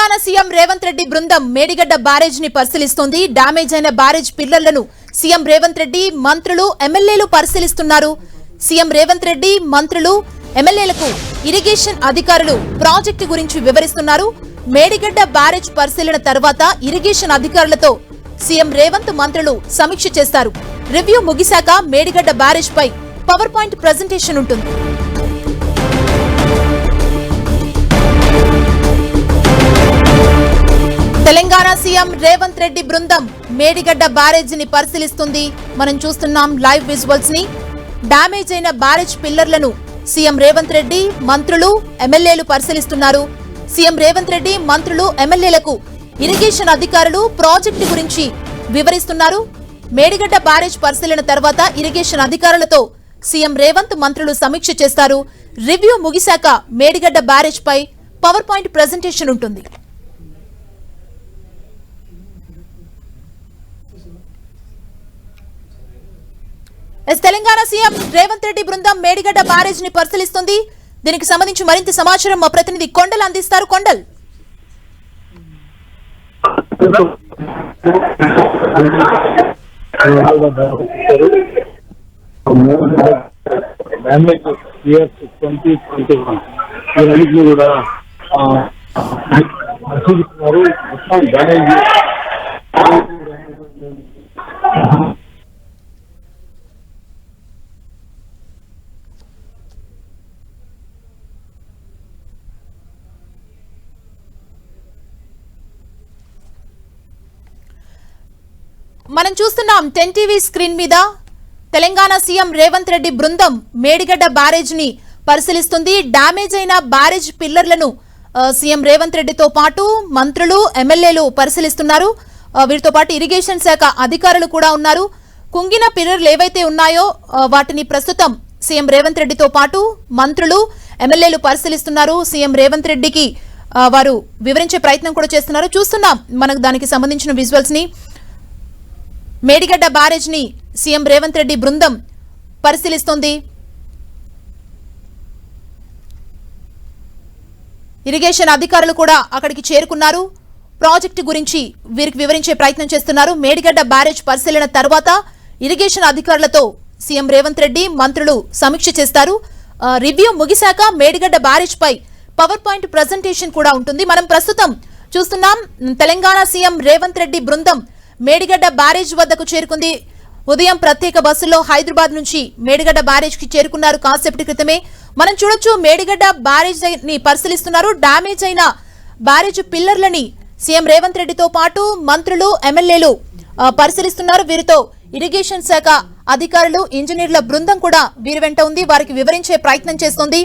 Telangana CM Revanth Reddy బృందం Medigadda barrage ని పరిశీలిస్తోంది. డ్యామేజ్ అయిన బ్యారేజ్ పిల్లర్లను సీఎం రేవంత్ రెడ్డి, మంత్రులు, ఎమ్మెల్యేలు పరిశీలిస్తున్నారు. సీఎం రేవంత్ రెడ్డి, మంత్రులు, ఎమ్మెల్యేలకు ఇరిగేషన్ అధికారులు ప్రాజెక్టు గురించి వివరిస్తున్నారు. మేడిగడ్డ బ్యారేజ్ పరిశీలన తర్వాత ఇరిగేషన్ అధికారులతో సీఎం రేవంత్, మంత్రులు సమీక్ష చేస్తారు. రివ్యూ ముగిశాక మేడిగడ్డ బ్యారేజ్ పై పవర్ పాయింట్ ప్రెజెంటేషన్ ఉంటుంది. తెలంగాణ సీఎం రేవంత్ రెడ్డి బృందం మేడిగడ్డ బ్యారేజ్ ని పరిశీలిస్తుంది. మనం చూస్తున్నాం లైవ్ విజువల్స్ ని. డ్యామేజ్ అయిన బ్యారేజ్ పిల్లర్లను సీఎం రేవంత్ రెడ్డి, మంత్రులు, ఎమ్మెల్యేలు పరిశీలిస్తున్నారు. సీఎం రేవంత్ రెడ్డి, మంత్రులు, ఎమ్మెల్యేలకు ఇరిగేషన్ అధికారులు ప్రాజెక్టు గురించి వివరిస్తున్నారు. మేడిగడ్డ బ్యారేజ్ పరిశీలన తర్వాత ఇరిగేషన్ అధికారులతో సీఎం రేవంత్, మంత్రులు సమీక్ష చేస్తారు. రివ్యూ ముగిశాక మేడిగడ్డ బ్యారేజ్ పై పవర్ పాయింట్ ప్రెజెంటేషన్ ఉంటుంది. తెలంగాణ సీఎం రేవంత్ రెడ్డి బృందం మేడిగడ్డ బ్యారేజ్ ని పరిశీలిస్తుంది. దీనికి సంబంధించి మరింత సమాచారం మా ప్రతినిధి కొండల్ అందిస్తారు. కొండల్, మనం చూస్తున్నాం 10 టీవీ స్క్రీన్ మీద తెలంగాణ సీఎం రేవంత్ రెడ్డి బృందం మేడిగడ్డ బ్యారేజ్ ని పరిశీలిస్తుంది. డ్యామేజ్ అయిన బ్యారేజ్ పిల్లర్లను సీఎం రేవంత్ రెడ్డితో పాటు మంత్రులు, ఎమ్మెల్యేలు పరిశీలిస్తున్నారు. వీరితో పాటు ఇరిగేషన్ శాఖ అధికారులు కూడా ఉన్నారు. కుంగిన పిల్లర్లు ఏవైతే ఉన్నాయో వాటిని ప్రస్తుతం సీఎం రేవంత్ రెడ్డితో పాటు మంత్రులు, ఎమ్మెల్యేలు పరిశీలిస్తున్నారు. సీఎం రేవంత్ రెడ్డికి వారు వివరించే ప్రయత్నం కూడా చేస్తున్నారు. చూస్తున్నాం మనకు దానికి సంబంధించిన విజువల్స్ ని. మేడిగడ్డ బ్యారేజ్ ని సీఎం రేవంత్ రెడ్డి బృందం పరిశీలిస్తోంది. ఇరిగేషన్ అధికారులు కూడా అక్కడికి చేరుకున్నారు. ప్రాజెక్టు గురించి వీరికి వివరించే ప్రయత్నం చేస్తున్నారు. మేడిగడ్డ బ్యారేజ్ పరిశీలన తర్వాత ఇరిగేషన్ అధికారులతో సీఎం రేవంత్ రెడ్డి, మంత్రులు సమీక్ష చేస్తారు. రివ్యూ ముగిశాక మేడిగడ్డ బ్యారేజ్ పై పవర్ పాయింట్ ప్రెజెంటేషన్ కూడా ఉంటుంది. మనం ప్రస్తుతం చూస్తున్నాం తెలంగాణ సీఎం రేవంత్ రెడ్డి బృందం మేడిగడ్డ బ్యారేజ్ వద్దకు చేరుకుంది. ఉదయం ప్రత్యేక బస్సులో హైదరాబాద్ నుంచి మేడిగడ్డ బ్యారేజ్ కి చేరుకున్నారు కాసేపటి క్రితమే. మనం చూడొచ్చు మేడిగడ్డ బ్యారేజ్ ని పరిశీలిస్తున్నారు. డ్యామేజ్ అయిన బ్యారేజ్ పిల్లర్లని సీఎం రేవంత్ రెడ్డితో పాటు మంత్రులు, ఎమ్మెల్యేలు పరిశీలిస్తున్నారు. వీరితో ఇరిగేషన్ శాఖ అధికారులు, ఇంజనీర్ల బృందం కూడా వీరి వెంట ఉంది. వారికి వివరించే ప్రయత్నం చేస్తోంది.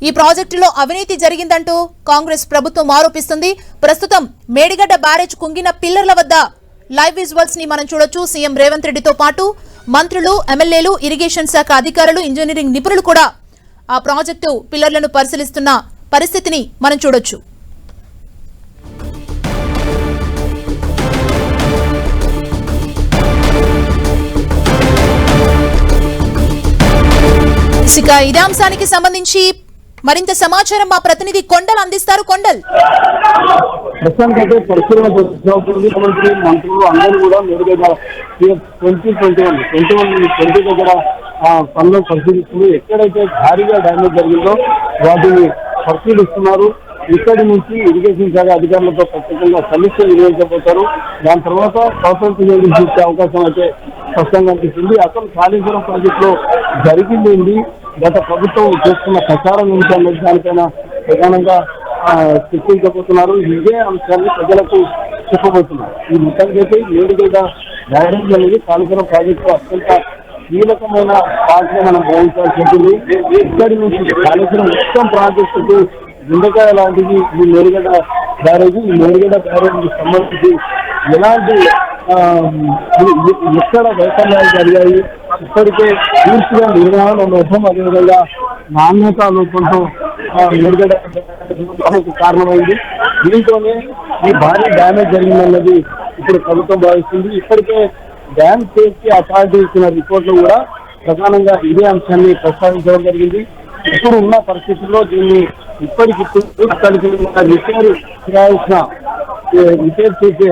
ఈ ప్రాజెక్టులో అవినీతి జరిగిందంటూ కాంగ్రెస్ ప్రభుత్వం ఆరోపిస్తుంది. ప్రస్తుతం మేడిగడ్డ బ్యారేజ్ కుంగిన పిల్లర్ల వద్ద లైవ్ విజువల్స్ ని మనం చూడొచ్చు. సీఎం రేవంత్ రెడ్డితో పాటు మంత్రులు, ఎమ్మెల్యేలు, ఇరిగేషన్ శాఖ అధికారులు, ఇంజనీరింగ్ నిపుణులు కూడా ఆ ప్రాజెక్టు పిల్లర్లను పరిశీలిస్తున్న పరిస్థితిని మనం చూడొచ్చు. ఇక ఇదే అంశానికి సంబంధించి మరింత సమాచారం మా ప్రతినిధి కొండల్ అందిస్తారు. కొండల్, ప్రస్తుతానికైతే పరిశీలన ముఖ్యమంత్రి, మంత్రులు అందరూ కూడా మేడిగడ్డ 2020 దగ్గర పనులను పరిశీలిస్తున్నారు. ఎక్కడైతే భారీగా డ్యామేజ్ జరిగిందో వాటిని పరిశీలిస్తున్నారు. ఇక్కడి నుంచి ఇరిగేషన్ శాఖ అధికారులతో ప్రత్యేకంగా సమీక్ష నిర్వహించబోతారు. దాని తర్వాత ప్రభుత్వం ఇచ్చే అవకాశం అయితే స్పష్టంగా అనిపిస్తుంది. అసలు కాళేశ్వరం ప్రాజెక్ట్ లో జరిగింది గత ప్రభుత్వం చేస్తున్న ప్రచారం ఏంటి అనేది దానిపైన ప్రధానంగా చర్చించబోతున్నారు. ఇదే అంశాన్ని ప్రజలకు చెప్పబోతున్నారు. ఈ మొత్తానికైతే మేడిగడ్డ బ్యారేజ్ అనేది కాళేశ్వరం ప్రాజెక్టు అత్యంత కీలకమైన పాత్ర మనం భావించాల్సి ఉంటుంది. ఇక్కడి నుంచి కాళేశ్వరం మొత్తం ప్రాజెక్టుకు గుండెకాయ లాంటిది ఈ మేడిగడ్డ బ్యారేజ్. ఈ మేడిగడ్డ బ్యారేజ్కి సంబంధించి ఎలాంటి ఎక్కడ వైఫల్యాలు జరిగాయి, ఇప్పటికే పూర్తిగా నిర్వహణ లోపం, అదేవిధంగా నాణ్యత లోపంతో మేడిగడ్డ కారణమైంది. దీంతోనే ఈ భారీ డ్యామేజ్ జరిగిందన్నది ఇప్పుడు ప్రభుత్వం భావిస్తుంది. ఇప్పటికే డ్యామ్ సేఫ్టీ అథారిటీ ఇచ్చిన రిపోర్ట్లు కూడా ప్రధానంగా ఇదే అంశాన్ని ప్రస్తావించడం జరిగింది. ఇప్పుడు ఉన్న పరిస్థితుల్లో దీన్ని ఇప్పటికిప్పుడు అక్కడికి రిపేర్ చేయాల్సిన రిపేర్ చేసే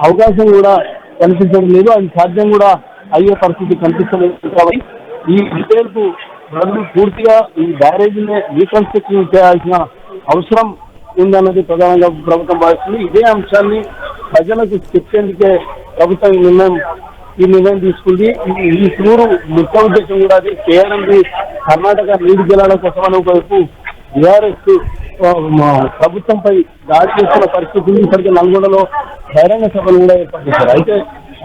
అవకాశం కూడా కనిపించడం లేదు. అది సాధ్యం కూడా అయ్యే పరిస్థితి కనిపిస్తలేదు. కాబట్టి ఈ రిపేర్ కు బదులు పూర్తిగా ఈ బ్యారేజీని రీకన్స్ట్రక్షన్ చేయాల్సిన అవసరం ఉందన్నది ప్రధానంగా ప్రభుత్వం భావిస్తుంది. ఇదే అంశాన్ని ప్రజలకు చెప్పేందుకే ప్రభుత్వం ఈ నిర్ణయం తీసుకుంది. ఈ టూరు ముఖ్య ఉద్దేశం కూడా అది కేఆర్ఎంబి కర్ణాటక నీటి జలాల కోసం ఒకవైపు బీఆర్ఎస్ ప్రభుత్వంపై దాడి చేస్తున్న పరిస్థితి ఉంది. ఇప్పటికే నల్గొండలో బహిరంగ సభలు కూడా ఏర్పాటు చేశారు. అయితే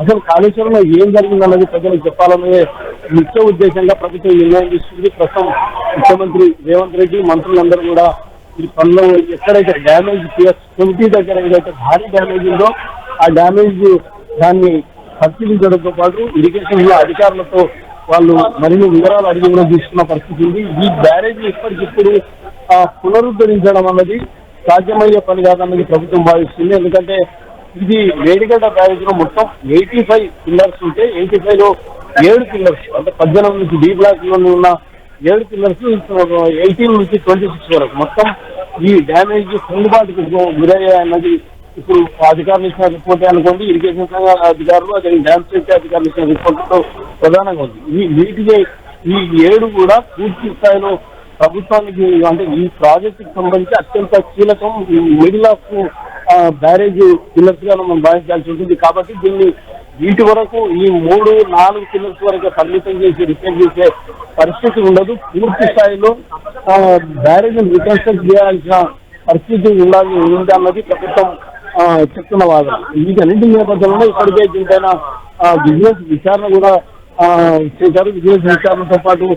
అసలు కాళేశ్వరంలో ఏం జరిగిందన్నది ప్రజలకు చెప్పాలనే ముఖ్య ఉద్దేశంగా ప్రభుత్వం నిర్ణయం తీసుకుంది. ప్రస్తుతం ముఖ్యమంత్రి రేవంత్ రెడ్డి మంత్రులందరూ కూడా ఈ పనులు ఎక్కడైతే డ్యామేజ్ కమిటీ దగ్గర ఏదైతే భారీ డ్యామేజ్ ఉందో ఆ డ్యామేజ్ దాన్ని పరిశీలించడంతో పాటు ఇరిగేషన్ అధికారులతో వాళ్ళు మరిన్ని వివరాలు అడిగి కూడా తీసుకున్న పరిస్థితి ఉంది. ఈ బ్యారేజ్ ఇప్పటికిప్పుడు పునరుద్ధరించడం అన్నది సాధ్యమయ్యే పని కాదన్నది ప్రభుత్వం భావిస్తుంది. ఎందుకంటే ఇది మేడిగడ్డ బ్యారేజ్ లో మొత్తం 85 పిల్లర్స్ ఉంటే 85 లో 7 పిల్లర్స్ అంటే 18 నుంచి డి బ్లాక్ లో ఉన్న 7 పిల్లర్స్ 18 నుంచి 26 వరకు మొత్తం ఈ డ్యామేజ్ కుంగుబాటుకు గురయ్యాయన్నది ఇప్పుడు అధికారులు ఇచ్చిన రిపోర్ట్ అనుకోండి. ఇరిగేషన్ సంఘ అధికారులు అదే డ్యామ్ సేఫ్టీ అధికారులు ఇచ్చిన రిపోర్టుతో ప్రధానంగా ఉంది. వీటికి ఈ 7 కూడా పూర్తి స్థాయిలో ప్రభుత్వానికి అంటే ఈ ప్రాజెక్టుకి సంబంధించి అత్యంత కీలకం మిడిల్ ఆఫ్ బ్యారేజ్ పిల్లర్స్ గా మనం భావించాల్సి ఉంటుంది. కాబట్టి దీన్ని వీటి వరకు ఈ 3-4 పిల్లర్స్ వరకు పరిమితం చేసి రిపేర్ చేసే పరిస్థితి ఉండదు. పూర్తి స్థాయిలో బ్యారేజ్ రికన్స్ట్రక్ట్ చేయాల్సిన పరిస్థితి ఉంది అన్నది ప్రభుత్వం చెప్తున్న వాదన. వీటన్నింటి నేపథ్యంలో ఇప్పటికే దీనిపైన బిజినెస్ విచారణ కూడా చేశారు. బిజినెస్ విచారణతో పాటు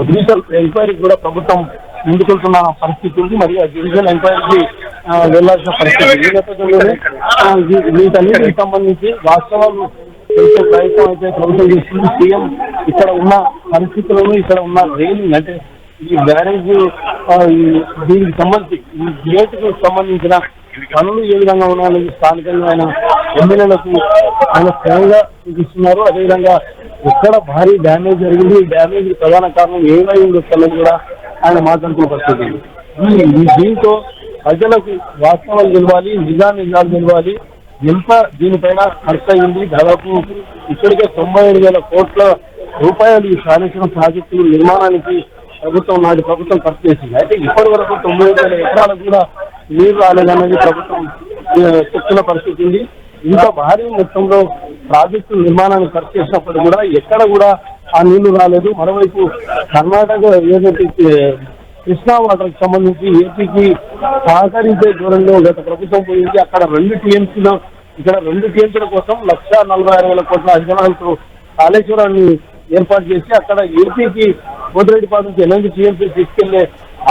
జ్యుడిషియల్ ఎంక్వైరీ కూడా ప్రభుత్వం ముందుకెళ్తున్న పరిస్థితి ఉంది. మరి ఆ జ్యుడిషియల్ ఎంక్వైరీకి వెళ్లాల్సిన పరిస్థితి. ఈ నేపథ్యంలోనే వీటన్నిటికి సంబంధించి వాస్తవాలు తెలిసే ప్రయత్నం అయితే ప్రభుత్వం చేస్తుంది. సీఎం ఇక్కడ ఉన్న పరిస్థితులను ఇక్కడ ఉన్న రైలింగ్ అంటే ఈ బ్యారేజ్ దీనికి సంబంధించి ఈ గేటుకు సంబంధించిన పనులు ఏ విధంగా ఉన్నాయని స్థానికంగా ఆయన ఎమ్మెల్యేలకు ఆయన స్వయంగా చూపిస్తున్నారు. అదేవిధంగా ఎక్కడ భారీ డ్యామేజ్ జరిగింది, ఈ డ్యామేజ్ ప్రధాన కారణం ఏమై ఉండొచ్చన్నది కూడా ఆయన మాట్లాడుతున్న పరిస్థితి. దీంతో ప్రజలకు వాస్తవాలు తెలవాలి, నిజాలు తెలవాలి. ఎంత దీనిపైన ఖర్చు అయింది, దాదాపు ఇప్పటికే 97,000 కోట్ల రూపాయలు ఈ కాళేశ్వరం ప్రాజెక్టు నిర్మాణానికి నాటి ప్రభుత్వం ఖర్చు చేసింది. అయితే ఇప్పటి వరకు 90,000 ఎకరాలకు కూడా నీరు రాలేదన్నది ప్రభుత్వం చెప్తున్న పరిస్థితి ఉంది. ఇంత భారీ మొత్తంలో ప్రాజెక్టు నిర్మాణానికి ఖర్చు చేసినప్పుడు కూడా ఎక్కడ కూడా ఆ నీళ్లు రాలేదు. మరోవైపు కర్ణాటక ఏదైతే కృష్ణా వాటర్కి సంబంధించి ఏపీకి సహకరించే దూరంలో గత ప్రభుత్వం పోయింది. అక్కడ 2 టీఎంసీలు ఇక్కడ 2 టీఎంసీల కోసం 1,46,000 కోట్ల అంచనాలతో కాళేశ్వరాన్ని ఏర్పాటు చేసి అక్కడ ఏపీకి కోటిరెడ్డిపాడు నుంచి 8 టీఎంసీ తీసుకెళ్లే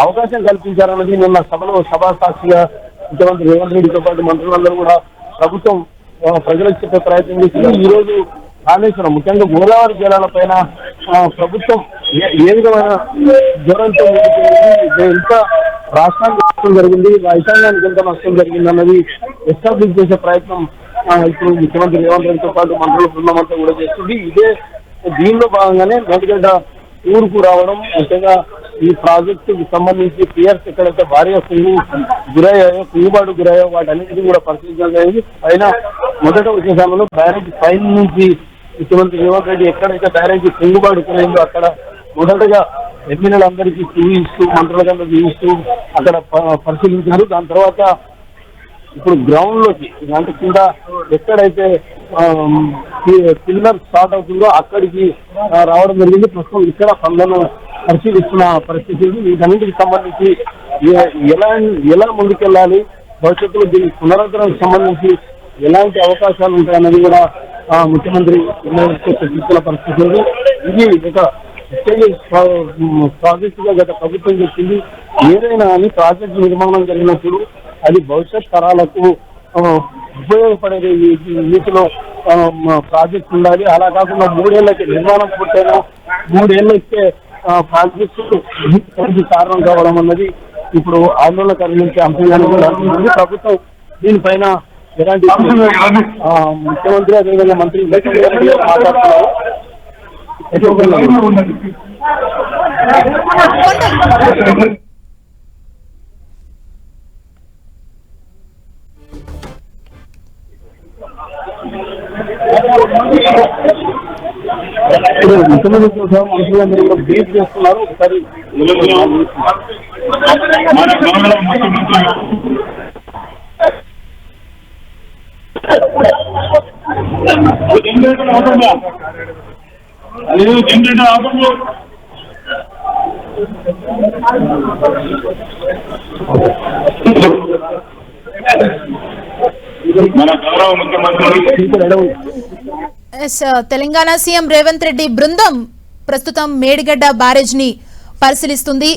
అవకాశం కల్పించారన్నది నిన్న సభా సాక్షిగా ముఖ్యమంత్రి రేవంత్ రెడ్డితో పాటు మంత్రులందరూ కూడా ప్రభుత్వం ప్రజలకు చెప్పే ప్రయత్నం చేసింది. ఈ రోజు కాళేశ్వరం ముఖ్యంగా గోదావరి జలాల పైన ప్రభుత్వం ఏ విధమైన జ్వరంతో ఎంత రాష్ట్రానికి నష్టం జరిగింది, రైతాంగానికి ఎంత నష్టం జరిగింది అన్నది ఎస్టాబ్లిష్ చేసే ప్రయత్నం ఇప్పుడు ముఖ్యమంత్రి రేవంత్ రెడ్డితో పాటు మంత్రుల బృందం అంతా కూడా చేస్తుంది. దీనిలో భాగంగానే మేడిగడ్డ ఊరుకు రావడం, ముఖ్యంగా ఈ ప్రాజెక్టుకు సంబంధించి పియర్స్ ఎక్కడైతే భారీగా కుంగుబాటు గురయ్యాయో వాటన్నిటికీ కూడా పరిశీలించడం జరిగింది. పైన మొదట వచ్చే సమయంలో బ్యారేజ్ పైన నుంచి ముఖ్యమంత్రి రేవంత్ రెడ్డి ఎక్కడైతే బ్యారేజ్ కుంగుబాటు గురైందో అక్కడ మొదటగా ఎమ్మెల్యేలందరికీ చూపిస్తూ మంత్రులందరూ చూపిస్తూ అక్కడ పరిశీలించారు. దాని తర్వాత ఇప్పుడు గ్రౌండ్ లోకి అంటే కింద ఎక్కడైతే పిల్లర్ స్టార్ట్ అవుతుందో అక్కడికి రావడం జరిగింది. ప్రస్తుతం ఇక్కడ పనులను పరిశీలిస్తున్న పరిస్థితి. వీటన్నింటికి సంబంధించి ఎలా ముందుకెళ్ళాలి, భవిష్యత్తులో దీని పునరుద్ధరణకు సంబంధించి ఎలాంటి అవకాశాలు ఉంటాయన్నది కూడా ముఖ్యమంత్రి చర్చిస్తున్న పరిస్థితి ఉంది. ఇది ఒక ప్రాజెక్టుగా గత ప్రభుత్వం చెప్పింది. ఏదైనా అని ప్రాజెక్టు నిర్మాణం జరిగినప్పుడు అది భవిష్యత్ తరాలకు ఉపయోగపడే వీటిలో ప్రాజెక్టు ఉండాలి. అలా కాకుండా 3 ఏళ్ళకి నిర్మాణం పూర్తయినా 3 ఏళ్ళకే ప్రాజెక్టు కారణం కావడం అన్నది ఇప్పుడు ఆందోళన కలిగించే అంశంగానే కూడా ప్రభుత్వం దీనిపైన ఎలాంటి ముఖ్యమంత్రి అదేవిధంగా మంత్రి మాట్లాడుతున్నారు. ఇప్పుడు ముఖ్యమంత్రితో సహా మంత్రులందరూ కూడా బ్రీఫ్ చేస్తున్నారు. ఒకసారి మన గౌరవ ముఖ్యమంత్రి తెలంగాణ సీఎం రేవంత్ రెడ్డి బృందం ప్రస్తుతం మేడిగడ్డ బ్యారేజ్ ని పరిశీలిస్తుంది.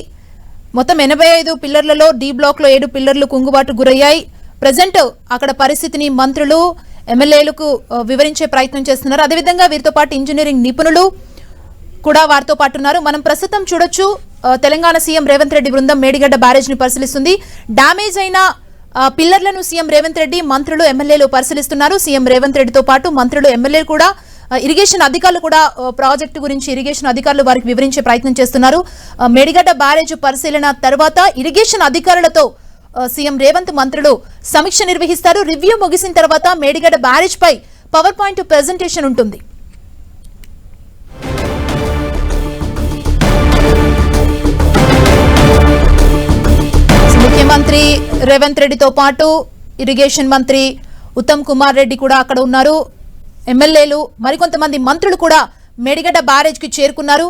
మొత్తం 85 పిల్లర్లలో డి బ్లాక్ లో 7 పిల్లర్లు కుంగుబాటు గురయ్యాయి. ప్రజెంట్ అక్కడ పరిస్థితిని మంత్రులు ఎమ్మెల్యేలకు వివరించే ప్రయత్నం చేస్తున్నారు. అదేవిధంగా వీరితో పాటు ఇంజనీరింగ్ నిపుణులు కూడా వారితో పాటు ఉన్నారు. మనం ప్రస్తుతం చూడొచ్చు తెలంగాణ సీఎం రేవంత్ రెడ్డి బృందం మేడిగడ్డ బ్యారేజ్ ని పరిశీలిస్తుంది. డ్యామేజ్ అయిన పిల్లర్లను సీఎం రేవంత్ రెడ్డి మంత్రులు ఎమ్మెల్యేలు పరిశీలిస్తున్నారు. సీఎం రేవంత్ రెడ్డితో పాటు మంత్రులు ఎమ్మెల్యేలు కూడా ఇరిగేషన్ అధికారులు కూడా ప్రాజెక్టు గురించి ఇరిగేషన్ అధికారులు వారికి వివరించే ప్రయత్నం చేస్తున్నారు. మేడిగడ్డ బ్యారేజ్ పరిశీలన తర్వాత ఇరిగేషన్ అధికారులతో సీఎం రేవంత్ మంత్రులు సమీక్ష నిర్వహిస్తారు. రివ్యూ ముగిసిన తర్వాత మేడిగడ్డ బ్యారేజ్ పై పవర్ పాయింట్ ప్రెజెంటేషన్ ఉంటుంది. ముఖ్యమంత్రి రేవంత్ రెడ్డితో పాటు ఇరిగేషన్ మంత్రి ఉత్తమ్ కుమార్ రెడ్డి కూడా అక్కడ ఉన్నారు. ఎమ్మెల్యేలు మరికొంతమంది మంత్రులు కూడా మేడిగడ్డ బ్యారేజ్ కి చేరుకున్నారు.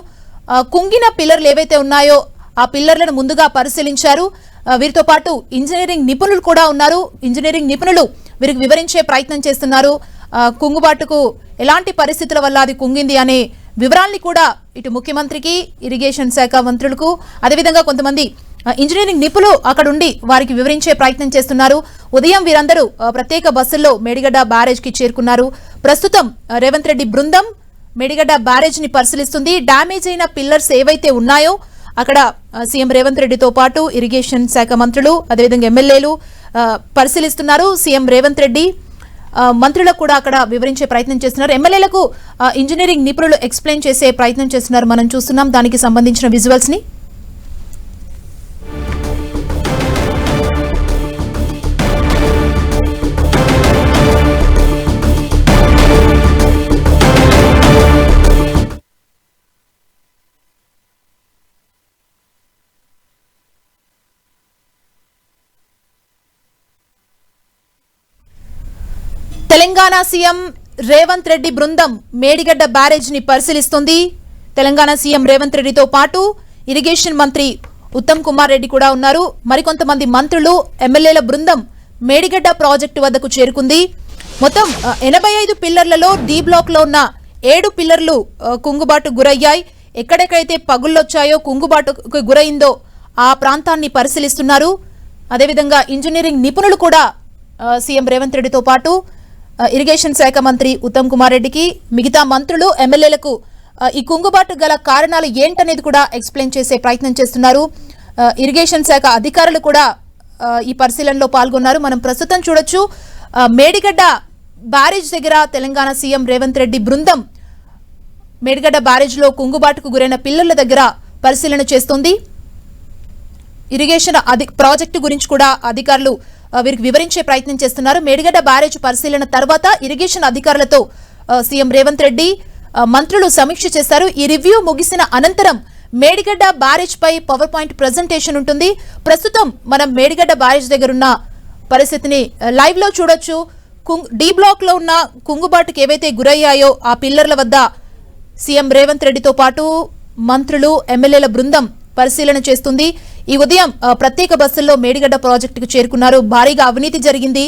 కుంగిన పిల్లర్లు ఏవైతే ఉన్నాయో ఆ పిల్లర్లను ముందుగా పరిశీలించారు. వీరితో పాటు ఇంజనీరింగ్ నిపుణులు కూడా ఉన్నారు. ఇంజనీరింగ్ నిపుణులు వీరికి వివరించే ప్రయత్నం చేస్తున్నారు. కుంగుబాటుకు ఎలాంటి పరిస్థితుల వల్ల అది కుంగింది అనే వివరాల్ని కూడా ఇటు ముఖ్యమంత్రికి ఇరిగేషన్ శాఖ మంత్రులకు అదేవిధంగా కొంతమంది ఇంజనీరింగ్ నిపుణులు అక్కడ ఉండి వారికి వివరించే ప్రయత్నం చేస్తున్నారు. ఉదయం వీరందరూ ప్రత్యేక బస్సుల్లో మేడిగడ్డ బ్యారేజ్ కి చేరుకున్నారు. ప్రస్తుతం రేవంత్ రెడ్డి బృందం మేడిగడ్డ బ్యారేజ్ ని పరిశీలిస్తుంది. డ్యామేజ్ అయిన పిల్లర్స్ ఏవైతే ఉన్నాయో అక్కడ సీఎం రేవంత్ రెడ్డితో పాటు ఇరిగేషన్ శాఖ మంత్రులు అదేవిధంగా ఎమ్మెల్యేలు పరిశీలిస్తున్నారు. సీఎం రేవంత్ రెడ్డి మంత్రులకు కూడా అక్కడ వివరించే ప్రయత్నం చేస్తున్నారు. ఎమ్మెల్యేలకు ఇంజనీరింగ్ నిపుణులు ఎక్స్ప్లెయిన్ చేసే ప్రయత్నం చేస్తున్నారు. మనం చూస్తున్నాం దానికి సంబంధించిన విజువల్స్ ని. తెలంగాణ సీఎం రేవంత్ రెడ్డి బృందం మేడిగడ్డ బ్యారేజ్ ని పరిశీలిస్తుంది. తెలంగాణ సీఎం రేవంత్ రెడ్డితో పాటు ఇరిగేషన్ మంత్రి ఉత్తమ్ కుమార్ రెడ్డి కూడా ఉన్నారు. మరికొంతమంది మంత్రులు ఎమ్మెల్యేల బృందం మేడిగడ్డ ప్రాజెక్టు వద్దకు చేరుకుంది. మొత్తం 85 పిల్లర్లలో డి బ్లాక్ లో ఉన్న 7 పిల్లర్లు కుంగుబాటు గురయ్యాయి. ఎక్కడెక్కడైతే పగుళ్ళొచ్చాయో కుంగుబాటుకు గురైందో ఆ ప్రాంతాన్ని పరిశీలిస్తున్నారు. అదేవిధంగా ఇంజనీరింగ్ నిపుణులు కూడా సీఎం రేవంత్ రెడ్డితో పాటు ఇరిగేషన్ శాఖ మంత్రి ఉత్తమ్ కుమార్ రెడ్డికి మిగతా మంత్రులు ఎమ్మెల్యేలకు ఈ కుంగుబాటు గల కారణాలు ఏంటనేది కూడా ఎక్స్ప్లెయిన్ చేసే ప్రయత్నం చేస్తున్నారు. ఇరిగేషన్ శాఖ అధికారులు కూడా ఈ పరిశీలనలో పాల్గొన్నారు. మనం ప్రస్తుతం చూడొచ్చు మేడిగడ్డ బ్యారేజ్ దగ్గర తెలంగాణ సీఎం రేవంత్ రెడ్డి బృందం మేడిగడ్డ బ్యారేజ్ లో కుంగుబాటుకు గురైన పిల్లర్ల దగ్గర పరిశీలన చేస్తోంది. ఇరిగేషన్ ప్రాజెక్టు గురించి కూడా అధికారులు వీరికి వివరించే ప్రయత్నం చేస్తున్నారు. మేడిగడ్డ బ్యారేజ్ పరిశీలన తర్వాత ఇరిగేషన్ అధికారులతో సీఎం రేవంత్ రెడ్డి మంత్రులు సమీక్ష చేశారు. ఈ రివ్యూ ముగిసిన అనంతరం మేడిగడ్డ బ్యారేజ్ పై పవర్ పాయింట్ ప్రెజెంటేషన్ ఉంటుంది. ప్రస్తుతం మనం మేడిగడ్డ బ్యారేజ్ దగ్గర ఉన్న పరిస్థితిని లైవ్ లో చూడొచ్చు. డి బ్లాక్ లో ఉన్న కుంగుబాటుకు ఏవైతే గురయ్యాయో ఆ పిల్లర్ల వద్ద సీఎం రేవంత్ రెడ్డితో పాటు మంత్రులు ఎమ్మెల్యేల బృందం పరిశీలన చేస్తుంది. ఈ ఉదయం ప్రత్యేక బస్సుల్లో మేడిగడ్డ ప్రాజెక్టుకు చేరుకున్నారు. భారీగా అవినీతి జరిగింది.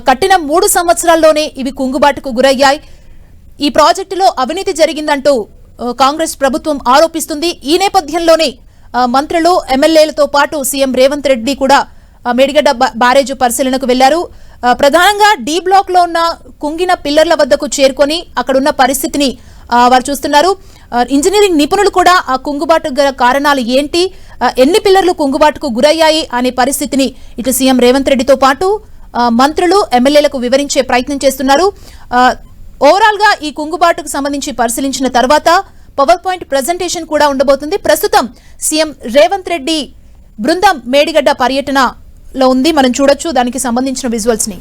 కట్టిన 3 సంవత్సరాల్లోనే ఇవి కుంగుబాటుకు గురయ్యాయి. ఈ ప్రాజెక్టులో అవినీతి జరిగిందంటూ కాంగ్రెస్ ప్రభుత్వం ఆరోపిస్తుంది. ఈ నేపథ్యంలోనే మంత్రులు ఎమ్మెల్యేలతో పాటు సీఎం రేవంత్ రెడ్డి కూడా మేడిగడ్డ బ్యారేజ్ పరిశీలనకు వెళ్లారు. ప్రధానంగా డి బ్లాక్ లో ఉన్న కుంగిన పిల్లర్ల వద్దకు చేరుకొని అక్కడున్న పరిస్థితిని వారు చూస్తున్నారు. ఇంజనీరింగ్ నిపుణులు కూడా ఆ కుంగుబాటు గల కారణాలు ఏంటి, ఎన్ని పిల్లర్లు కుంగుబాటుకు గురయ్యాయి అనే పరిస్థితిని ఇటు సీఎం రేవంత్ రెడ్డితో పాటు మంత్రులు ఎమ్మెల్యేలకు వివరించే ప్రయత్నం చేస్తున్నారు. ఓవరాల్ గా ఈ కుంగుబాటుకు సంబంధించి పరిశీలించిన తర్వాత పవర్ పాయింట్ ప్రెజెంటేషన్ కూడా ఉండబోతుంది. ప్రస్తుతం సీఎం రేవంత్ రెడ్డి బృందం మేడిగడ్డ పర్యటనలో ఉంది. మనం చూడొచ్చు దానికి సంబంధించిన విజువల్స్ ని.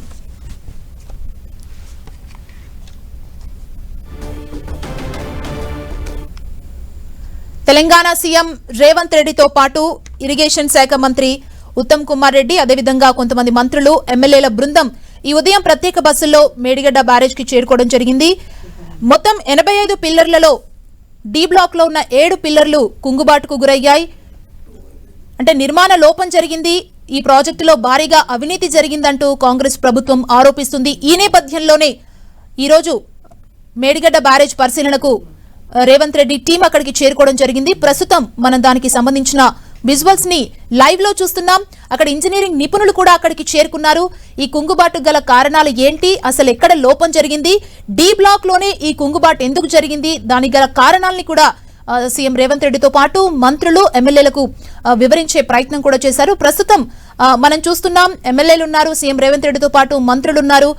తెలంగాణ సీఎం రేవంత్ రెడ్డితో పాటు ఇరిగేషన్ శాఖ మంత్రి ఉత్తమ్ కుమార్ రెడ్డి, అదేవిధంగా కొంతమంది మంత్రులు, ఎమ్మెల్యేల బృందం ఈ ఉదయం ప్రత్యేక బస్సుల్లో మేడిగడ్డ బ్యారేజ్ కి చేరుకోవడం జరిగింది. మొత్తం 85 పిల్లర్లలో డి బ్లాక్ లో ఉన్న 7 పిల్లర్లు కుంగుబాటుకు గురయ్యాయి. అంటే నిర్మాణ లోపం జరిగింది, ఈ ప్రాజెక్టులో భారీగా అవినీతి జరిగిందంటూ కాంగ్రెస్ ప్రభుత్వం ఆరోపిస్తుంది. ఈ నేపథ్యంలోనే ఈరోజు మేడిగడ్డ బ్యారేజ్ పరిశీలనకు రేవంత్ రెడ్డి టీం అక్కడికి చేరుకోవడం జరిగింది. ప్రస్తుతం మనం దానికి సంబంధించిన విజువల్స్ ని లైవ్ లో చూస్తున్నాం. అక్కడ ఇంజనీరింగ్ నిపుణులు కూడా అక్కడికి చేరుకున్నారు. ఈ కుంగుబాటు గల కారణాలు ఏంటి, అసలు ఎక్కడ లోపం జరిగింది, డి బ్లాక్ లోనే ఈ కుంగుబాటు ఎందుకు జరిగింది, దానికి గల కారణాలని కూడా సీఎం రేవంత్ రెడ్డితో పాటు మంత్రులు, ఎమ్మెల్యేలకు వివరించే ప్రయత్నం కూడా చేశారు. ప్రస్తుతం మనం చూస్తున్నాం, ఎమ్మెల్యేలు ఉన్నారు, సీఎం రేవంత్ రెడ్డితో పాటు మంత్రులు ఉన్నారు,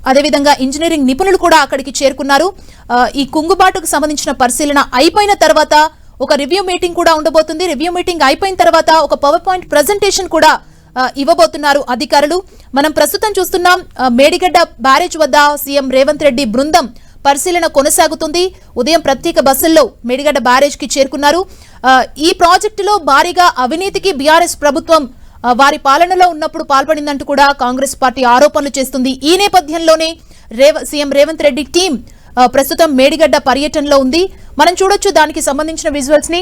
అదేవిధంగా ఇంజనీరింగ్ నిపుణులు కూడా అక్కడికి చేరుకున్నారు. ఈ కుంగుబాటుకు సంబంధించిన పరిశీలన అయిపోయిన తర్వాత ఒక రివ్యూ మీటింగ్ కూడా ఉండబోతుంది. రివ్యూ మీటింగ్ అయిపోయిన తర్వాత ఒక పవర్ పాయింట్ ప్రెజెంటేషన్ కూడా ఇవ్వబోతున్నారు అధికారులు. మనం ప్రస్తుతం చూస్తున్నాం, మేడిగడ్డ బ్యారేజ్ వద్ద సీఎం రేవంత్ రెడ్డి బృందం పరిశీలన కొనసాగుతుంది. ఉదయం ప్రత్యేక బస్సుల్లో మేడిగడ్డ బ్యారేజ్ కి చేరుకున్నారు. ఈ ప్రాజెక్టులో భారీగా అవినీతికి బీఆర్ఎస్ ప్రభుత్వం వారి పాలనలో ఉన్నప్పుడు పాల్పడిందంటూ కూడా కాంగ్రెస్ పార్టీ ఆరోపణలు చేస్తుంది. ఈ నేపథ్యంలోనే సీఎం రేవంత్ రెడ్డి టీం ప్రస్తుతం మేడిగడ్డ పర్యటనలో ఉంది. మనం చూడొచ్చు దానికి సంబంధించిన విజువల్స్ ని.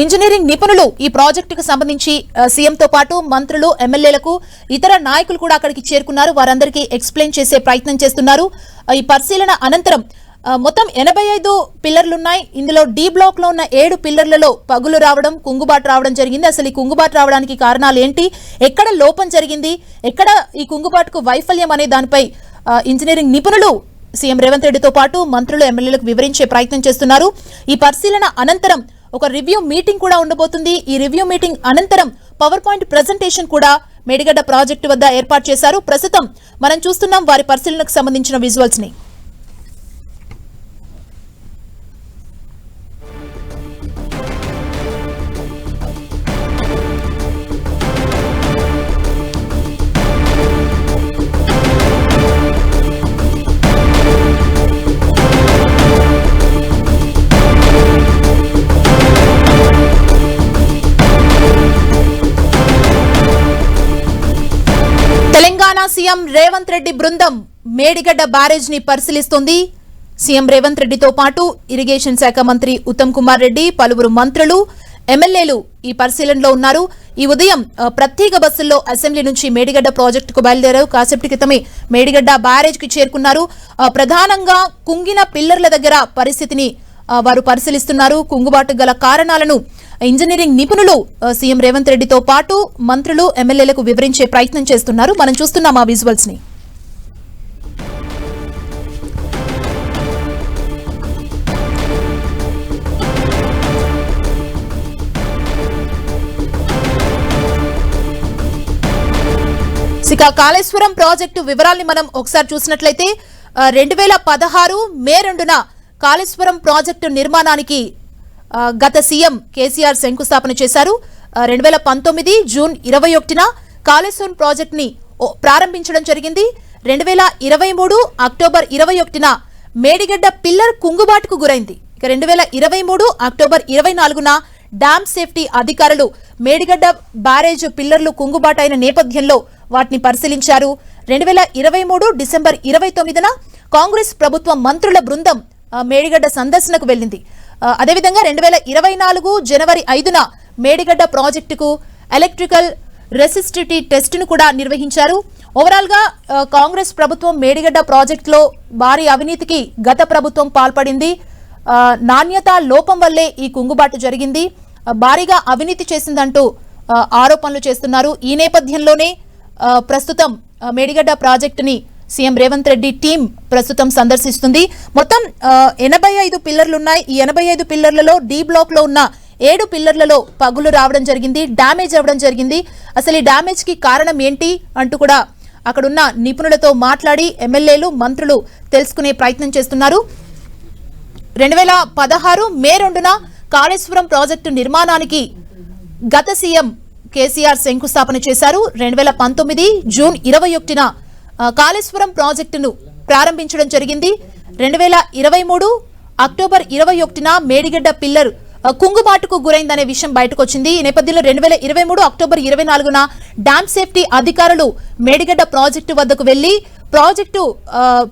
ఇంజనీరింగ్ నిపుణులు ఈ ప్రాజెక్టుకు సంబంధించి సీఎంతో పాటు మంత్రులు, ఎమ్మెల్యేలకు, ఇతర నాయకులు కూడా అక్కడికి చేరుకున్నారు. వారందరికీ ఎక్స్ప్లెయిన్ చేసే ప్రయత్నం చేస్తున్నారు. ఈ పరిశీలన అనంతరం మొత్తం 85 పిల్లర్లున్నాయి. ఇందులో డి బ్లాక్ లో ఉన్న 7 పిల్లర్లలో పగులు రావడం, కుంగుబాటు రావడం జరిగింది. అసలు ఈ కుంగుబాటు రావడానికి కారణాలు ఏంటి, ఎక్కడ లోపం జరిగింది, ఎక్కడ ఈ కుంగుబాటుకు వైఫల్యం అనే దానిపై ఇంజనీరింగ్ నిపుణులు సీఎం రేవంత్ రెడ్డితో పాటు మంత్రులు, ఎమ్మెల్యేలకు వివరించే ప్రయత్నం చేస్తున్నారు. ఈ పరిశీలన అనంతరం ఒక రివ్యూ మీటింగ్ కూడా ఉండబోతుంది. ఈ రివ్యూ మీటింగ్ అనంతరం పవర్ పాయింట్ ప్రెజెంటేషన్ కూడా మేడిగడ్డ ప్రాజెక్టు వద్ద ఏర్పాటు చేశారు. ప్రస్తుతం మనం చూస్తున్నాం వారి పరిశీలనకు సంబంధించిన విజువల్స్ ని. తెలంగాణ సీఎం రేవంత్ రెడ్డి బృందం మేడిగడ్డ బ్యారేజ్ ని పరిశీలిస్తోంది. సీఎం రేవంత్ రెడ్డితో పాటు ఇరిగేషన్ శాఖ మంత్రి ఉత్తమ్ కుమార్ రెడ్డి, పలువురు మంత్రులు, ఎమ్మెల్యేలు ఈ పరిశీలనలో ఉన్నారు. ఈ ఉదయం ప్రత్యేక బస్సుల్లో అసెంబ్లీ నుంచి మేడిగడ్డ ప్రాజెక్టుకు బయలుదేరారు. కాసేపటి క్రితమే మేడిగడ్డ బ్యారేజ్ కి చేరుకున్నారు. ప్రధానంగా కుంగిన పిల్లర్ల దగ్గర పరిస్థితిని వారు పరిశీలిస్తున్నారు. కుంగుబాటు గల కారణాలను ఇంజనీరింగ్ నిపుణులు సీఎం రేవంత్ రెడ్డితో పాటు మంత్రులు, ఎమ్మెల్యేలకు వివరించే ప్రయత్నం చేస్తున్నారు. మనం చూస్తున్నాం ఆ విజువల్స్ ని. ఇక కాళేశ్వరం ప్రాజెక్టు వివరాల్ని మనం ఒకసారి చూసినట్లయితే 2016 మే 2న కాళేశ్వరం ప్రాజెక్టు నిర్మాణానికి గత సీఎం కేసీఆర్ శంకుస్థాపన చేశారు. 2019 జూన్ 21న కాళేశ్వరం ప్రాజెక్ట్ ని ప్రారంభించడం జరిగింది. 2023 అక్టోబర్ 21న మేడిగడ్డ పిల్లర్ కుంగుబాటుకు గురైంది. ఇక 2023 అక్టోబర్ 24న డ్యామ్ సేఫ్టీ అధికారులు మేడిగడ్డ బ్యారేజ్ పిల్లర్లు కుంగుబాటైన నేపథ్యంలో వాటిని పరిశీలించారు. 2023 డిసెంబర్ 29న కాంగ్రెస్ ప్రభుత్వ మంత్రుల బృందం మేడిగడ్డ సందర్శనకు వెళ్లింది. అదేవిధంగా 2024 జనవరి 5న మేడిగడ్డ ప్రాజెక్టుకు ఎలక్ట్రికల్ రెసిస్టివిటీ టెస్ట్ ను కూడా నిర్వహించారు. ఓవరాల్ గా కాంగ్రెస్ ప్రభుత్వం మేడిగడ్డ ప్రాజెక్టులో భారీ అవినీతికి గత ప్రభుత్వం పాల్పడింది. నాణ్యత లోపం వల్లే ఈ కుంగుబాటు జరిగింది, భారీగా అవినీతి చేసిందంటూ ఆరోపణలు చేస్తున్నారు. ఈ నేపథ్యంలోనే ప్రస్తుతం మేడిగడ్డ ప్రాజెక్టుని సీఎం రేవంత్ రెడ్డి టీం ప్రస్తుతం సందర్శిస్తుంది. మొత్తం 85 పిల్లర్లున్నాయి. ఈ 85 పిల్లర్లలో డి బ్లాక్ లో ఉన్న 7 పిల్లర్లలో పగులు రావడం జరిగింది, డ్యామేజ్ అవ్వడం జరిగింది. అసలు ఈ డ్యామేజ్ కి కారణం ఏంటి అంటూ కూడా అక్కడున్న నిపుణులతో మాట్లాడి ఎమ్మెల్యేలు, మంత్రులు తెలుసుకునే ప్రయత్నం చేస్తున్నారు. 2016 మే 2న కాళేశ్వరం ప్రాజెక్టు నిర్మాణానికి గత సీఎం కేసీఆర్ శంకుస్థాపన చేశారు. 2019 జూన్ 21న కాళేశ్వరం ప్రాజెక్టును ప్రారంభించడం జరిగింది. 2023 అక్టోబర్ 21న మేడిగడ్డ పిల్లర్ కుంగుబాటుకు గురైందనే విషయం బయటకు వచ్చింది. ఈ నేపథ్యంలో 2023 అక్టోబర్ 24న డ్యామ్ సేఫ్టీ అధికారులు మేడిగడ్డ ప్రాజెక్టు వద్దకు వెళ్లి ప్రాజెక్టు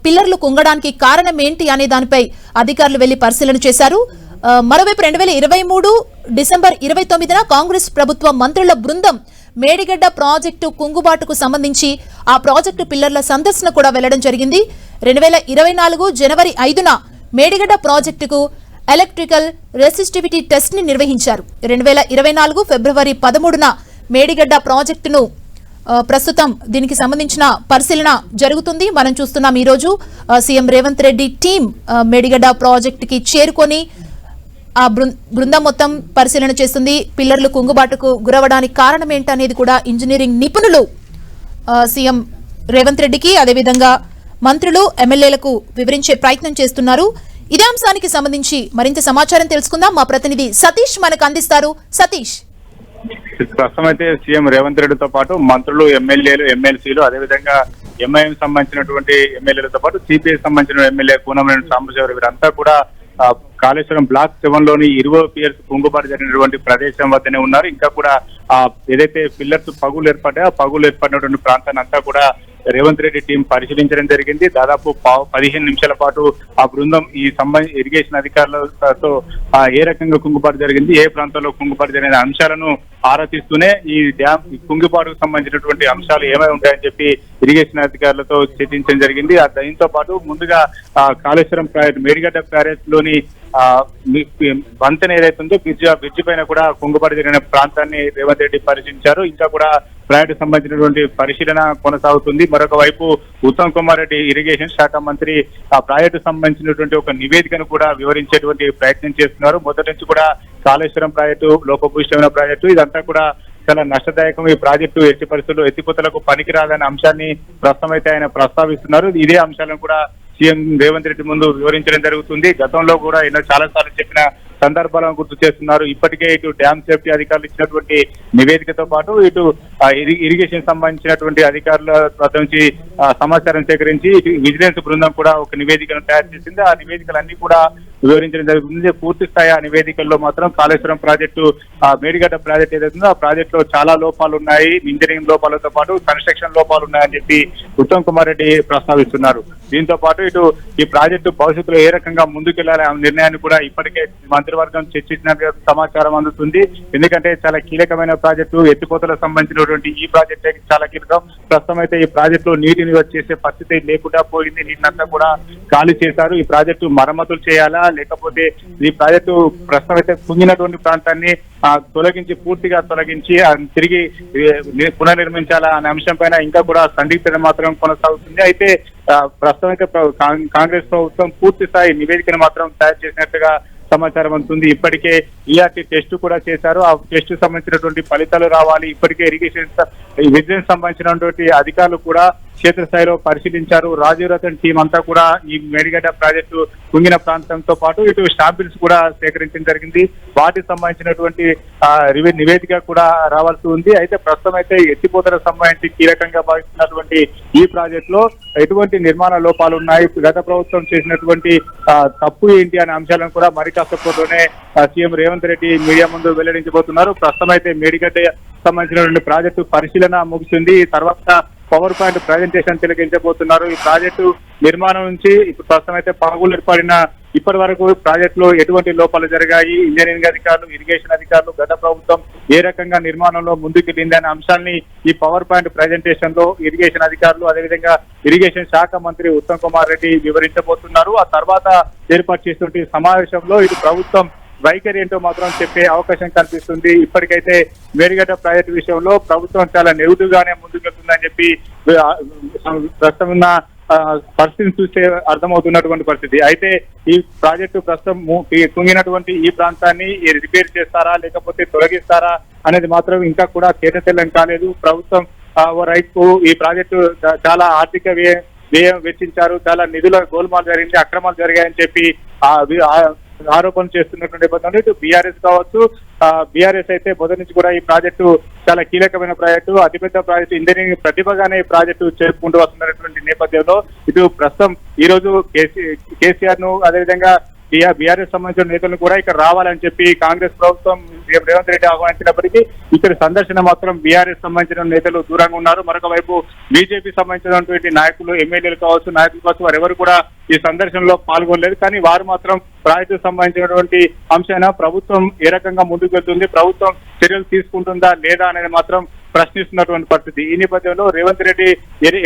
పిల్లర్లు కుంగడానికి కారణం ఏంటి అనే దానిపై అధికారులు వెళ్లి పరిశీలన చేశారు. మరోవైపు 2023 డిసెంబర్ 29న కాంగ్రెస్ ప్రభుత్వ మంత్రుల బృందం మేడిగడ్డ ప్రాజెక్టు కుంగుబాటుకు సంబంధించి ఆ ప్రాజెక్టు పిల్లర్ల సందర్శన కూడా వెళ్లడం జరిగింది. 2024 జనవరి 5న మేడిగడ్డ ప్రాజెక్టుకు ఎలక్ట్రికల్ రెసిస్టివిటీ టెస్ట్ ని నిర్వహించారు. 2024 ఫిబ్రవరి 13న మేడిగడ్డ ప్రాజెక్టును ప్రస్తుతం దీనికి సంబంధించిన పరిశీలన జరుగుతుంది. మనం చూస్తున్నాం ఈ రోజు సీఎం రేవంత్ రెడ్డి టీం మేడిగడ్డ ప్రాజెక్టుకి చేరుకొని ఆ బృందం మొత్తం పరిశీలన చేస్తుంది. పిల్లర్లు కుంగుబాటుకు గురవడానికి కారణం ఏంటనేది కూడా ఇంజనీరింగ్ నిపుణులు సీఎం రేవంత్ రెడ్డికి అదేవిధంగా మంత్రులు ఎమ్మెల్యేలకు వివరించే ప్రయత్నం చేస్తున్నారు. ఇదే అంశానికి సంబంధించి మరింత సమాచారం తెలుసుకుందాం. మా ప్రతినిధి సతీష్ మనకు అందిస్తారు. సతీష్, ప్రస్తుతం అయితే సీఎం రేవంత్ రెడ్డితో పాటు మంత్రులు, ఎమ్మెల్యేలు, ఎమ్మెల్సీలు, అదేవిధంగా ఎంఐఎం సంబంధించినటువంటి ఎమ్మెల్యేలతో పాటు సిపిఐ సంబంధించిన ఎమ్మెల్యే కూనంనేని సాంబశివరావు వీరంతా కూడా కాళేశ్వరం బ్లాక్ 7లోని 20 పియర్స్ కుంగుబాటు జరిగినటువంటి ప్రదేశం వద్దనే ఉన్నారు. ఇంకా కూడా ఏదైతే పిల్లర్స్ పగులు ఏర్పడ్డాయో ఆ పగులు ఏర్పడినటువంటి ప్రాంతాన్ని అంతా కూడా రేవంత్ రెడ్డి టీం పరిశీలించడం జరిగింది. దాదాపు 15 నిమిషాల పాటు ఆ బృందం ఈ ఇరిగేషన్ అధికారులతో ఏ రకంగా కుంగుబాటు జరిగింది, ఏ ప్రాంతంలో కుంగుబాటు జరిగిన అంశాలను ఆరా తీస్తూనే ఈ డ్యామ్ కుంగుబాటుకు సంబంధించినటువంటి అంశాలు ఏమై ఉంటాయని చెప్పి ఇరిగేషన్ అధికారులతో చర్చించడం జరిగింది. దీంతో పాటు ముందుగా కాళేశ్వరం ప్రాజెక్టు మేడిగడ్డ ప్రాజెక్ట్ లోని వంతెన ఏదైతే ఉందో బ్రిడ్జి పైన కూడా కుంగుబాటు జరిగిన ప్రాంతాన్ని రేవంత్ రెడ్డి పరిశీలించారు. ఇంకా కూడా ప్రాజెక్టు సంబంధించినటువంటి పరిశీలన కొనసాగుతుంది. మరొక వైపు ఉత్తమ్ కుమార్ రెడ్డి ఇరిగేషన్ శాఖ మంత్రి ఆ ప్రాజెక్టు సంబంధించినటువంటి ఒక నివేదికను కూడా వివరించేటువంటి ప్రయత్నం చేస్తున్నారు. మొదటి నుంచి కూడా కాళేశ్వరం ప్రాజెక్టు లోపభూయిష్టమైన ప్రాజెక్టు, ఇదంతా కూడా చాలా నష్టదాయకం. ఈ ప్రాజెక్టు ఎట్టి పరిస్థితుల్లో ఎత్తిపోతలకు పనికిరాదనే అంశాన్ని ప్రస్తుతం అయితే ఆయన ప్రస్తావిస్తున్నారు. ఇదే అంశాలను కూడా సీఎం రేవంత్ రెడ్డి ముందు వివరించడం జరుగుతుంది. గతంలో కూడా ఎన్నో చాలా సార్లు చెప్పిన సందర్భాలను గుర్తు చేస్తున్నారు. ఇప్పటికే ఇటు డ్యామ్ సేఫ్టీ అధికారులు ఇచ్చినటువంటి నివేదికతో పాటు ఇటు ఇరిగేషన్ సంబంధించినటువంటి అధికారుల వద్ద నుంచి సమాచారం సేకరించి ఇటు విజిలెన్స్ బృందం కూడా ఒక నివేదికను తయారు చేసింది. ఆ నివేదికలన్నీ కూడా వివరించడం జరుగుతుంది. పూర్తి స్థాయి ఆ నివేదికల్లో మాత్రం కాళేశ్వరం ప్రాజెక్టు మేడిగడ్డ ప్రాజెక్ట్ ఏదైతుందో ఆ ప్రాజెక్ట్ లో చాలా లోపాలు ఉన్నాయి, ఇంజనీరింగ్ లోపాలతో పాటు కన్స్ట్రక్షన్ లోపాలు ఉన్నాయని చెప్పి ఉత్తమ్ కుమార్ రెడ్డి ప్రస్తావిస్తున్నారు. దీంతో పాటు ఇటు ఈ ప్రాజెక్టు భవిష్యత్తులో ఏ రకంగా ముందుకెళ్లాలనే నిర్ణయాన్ని కూడా ఇప్పటికే మంత్రివర్గం చర్చించిన సమాచారం అందుతుంది. ఎందుకంటే చాలా కీలకమైన ప్రాజెక్టు, ఎత్తిపోతలకు సంబంధించినటువంటి ఈ ప్రాజెక్టే చాలా కీలకం. ప్రస్తుతం అయితే ఈ ప్రాజెక్టులో నీటిని వచ్చేసే పరిస్థితి లేకుండా పోయింది. నీటినంతా కూడా ఖాళీ చేశారు. ఈ ప్రాజెక్టు మరమ్మతులు చేయాలా లేకపోతే ఈ ప్రాజెక్టు ప్రస్తుతం అయితే కుంగినటువంటి ప్రాంతాన్ని తొలగించి పూర్తిగా తొలగించి తిరిగి పునర్నిర్మించాలా అనే అంశం పైన ఇంకా కూడా సందిగ్ధత మాత్రం కొనసాగుతుంది. అయితే ప్రస్తుతం అయితే కాంగ్రెస్ ప్రభుత్వం పూర్తి స్థాయి నివేదికను మాత్రం తయారు చేసినట్టుగా సమాచారం అందుతుంది. ఇప్పటికే ఈఆర్టీ టెస్ట్ కూడా చేశారు. ఆ టెస్ట్ సంబంధించినటువంటి ఫలితాలు రావాలి. ఇప్పటికే ఇరిగేషన్ విజిలెన్స్ సంబంధించినటువంటి అధికారులు కూడా క్షేత్రస్థాయిలో పరిశీలించారు. రాజీవ్ రతన్ టీం అంతా కూడా ఈ మేడిగడ్డ ప్రాజెక్టు కుంగిన ప్రాంతంతో పాటు ఇటు శాంపిల్స్ కూడా సేకరించడం జరిగింది. వాటికి సంబంధించినటువంటి నివేదిక కూడా రావాల్సి ఉంది. అయితే ప్రస్తుతం అయితే ఎత్తిపోతలకు సంబంధించి కీలకంగా భావిస్తున్నటువంటి ఈ ప్రాజెక్ట్ లో ఎటువంటి నిర్మాణ లోపాలు ఉన్నాయి, గత ప్రభుత్వం చేసినటువంటి తప్పు ఏంటి అనే అంశాలను కూడా మరి కాసేపట్లోనే సీఎం రేవంత్ రెడ్డి మీడియా ముందు వెల్లడించబోతున్నారు. ప్రస్తుతం అయితే మేడిగడ్డ సంబంధించినటువంటి ప్రాజెక్టు పరిశీలన ముగిసింది. తర్వాత పవర్ పాయింట్ ప్రజెంటేషన్ తిలకించబోతున్నారు. ఈ ప్రాజెక్టు నిర్మాణం నుంచి ఇప్పుడు ప్రస్తుతం అయితే పగులు ఏర్పడిన ఇప్పటి వరకు ప్రాజెక్టులో ఎటువంటి లోపాలు జరిగాయి, ఇంజనీరింగ్ అధికారులు, ఇరిగేషన్ అధికారులు, గత ప్రభుత్వం ఏ రకంగా నిర్మాణంలో ముందుకెళ్లింది అనే అంశాన్ని ఈ పవర్ పాయింట్ ప్రజెంటేషన్ లో ఇరిగేషన్ అధికారులు అదేవిధంగా ఇరిగేషన్ శాఖ మంత్రి ఉత్తమ్ కుమార్ రెడ్డి వివరించబోతున్నారు. ఆ తర్వాత ఏర్పాటు చేసినటువంటి సమావేశంలో ఇది ప్రభుత్వం వైఖరి ఏంటో మాత్రం చెప్పే అవకాశం కనిపిస్తుంది. ఇప్పటికైతే మేడిగడ్డ ప్రాజెక్టు విషయంలో ప్రభుత్వం చాలా నెగిటివ్ గానే ముందుకెళ్తుందని చెప్పి ప్రస్తుతం ఉన్న పరిస్థితిని చూస్తే అర్థమవుతున్నటువంటి పరిస్థితి. అయితే ఈ ప్రాజెక్టు ప్రస్తుతం కుంగినటువంటి ఈ ప్రాంతాన్ని రిపేర్ చేస్తారా లేకపోతే తొలగిస్తారా అనేది మాత్రం ఇంకా కూడా తేటతెల్లం కాలేదు. ప్రభుత్వం రైతు ఈ ప్రాజెక్టు చాలా ఆర్థిక వ్యయం వెచ్చించారు, చాలా నిధుల గోల్మాల్ జరిగింది, అక్రమాలు జరిగాయని చెప్పి ఆరోపణలు చేస్తున్నటువంటి నేపథ్యంలో ఇటు బీఆర్ఎస్ కావచ్చు, బీఆర్ఎస్ అయితే మొదటి నుంచి కూడా ఈ ప్రాజెక్టు చాలా కీలకమైన ప్రాజెక్టు, అతిపెద్ద ప్రాజెక్టు, ఇంజనీరింగ్ ప్రతిభగానే ఈ ప్రాజెక్టు చేసుకుంటూ వస్తున్నటువంటి నేపథ్యంలో ఇటు ప్రస్తుతం ఈ రోజు కేసీఆర్ ను అదేవిధంగా బీఆర్ఎస్ సంబంధించిన నేతలను కూడా ఇక్కడ రావాలని చెప్పి కాంగ్రెస్ ప్రభుత్వం రేవంత్ రెడ్డి ఆహ్వానించినప్పటికీ ఇక్కడ సందర్శన మాత్రం బీఆర్ఎస్ సంబంధించిన నేతలు దూరంగా ఉన్నారు. మరొక వైపు బీజేపీ సంబంధించినటువంటి నాయకులు, ఎమ్మెల్యేలు కావచ్చు, నాయకులు కావచ్చు, వారెవరు కూడా ఈ సందర్శనలో పాల్గొనలేదు. కానీ వారు మాత్రం ప్రాజెక్టుకు సంబంధించినటువంటి అంశాన ప్రభుత్వం ఏ రకంగా ముందుకు వెళ్తుంది, ప్రభుత్వం చర్యలు తీసుకుంటుందా లేదా అనేది మాత్రం ప్రశ్నిస్తున్నటువంటి పరిస్థితి. ఈ నేపథ్యంలో రేవంత్ రెడ్డి